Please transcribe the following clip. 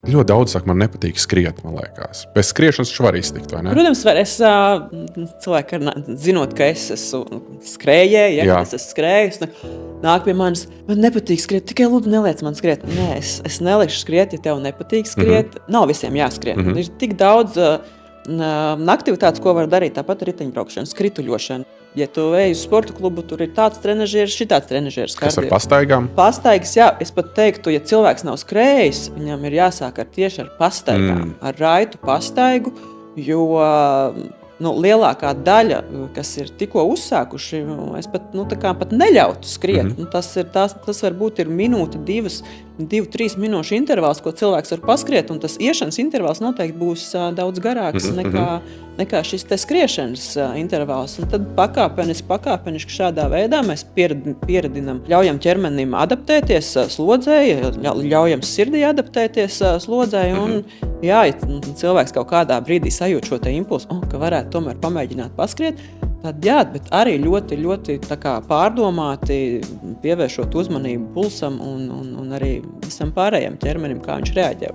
Ļoti daudz saka, man nepatīk skriet, man liekas. Bez skriešanas taču var iztikt, vai ne? Protams, es cilvēki, zinot, ka es esmu skrējēji, ja es esmu skrējis, nāk pie manis, man nepatīk skriet, tikai lūdzu neliec man skriet. Nē, es nelikšu skriet, ja tev nepatīk skriet. Nav visiem jāskrien. Ir tik daudz aktivitātes, ko var darīt, tāpat riteņbraukšana, skrituļošana. Ja tu ej uz sporta klubu, tur ir tāds trenažieris, šitāds trenažieris. Kas ar pastaigām? Pastaigas, jā. Es pat teiktu, ja cilvēks nav skrējis, viņam ir jāsāk tieši ar pastaigām, ar raitu pastaigu, jo lielākā daļa, kas ir tikko uzsākuši, es pat neļautu skriet. Tas varbūt ir minūte, 2-3 minūšu intervāls, ko cilvēks var paskriet, un tas iešanas intervāls noteikti būs daudz garāks nekā šis te skriešanas intervāls. Un tad pakāpeniski šādā veidā mēs pieredinam, ļaujam ķermenim adaptēties slodzei, ļaujam sirdī adaptēties slodzei, un ja cilvēks kaut kādā brīdī sajūt šo te impulsu, ka varētu tomēr pamēģināt paskriet, tad jā, bet arī ļoti, ļoti tā kā pārdomāti pievēršot uzmanību pulsam un arī visam pārējiem ķermenim, kā viņš reaģē.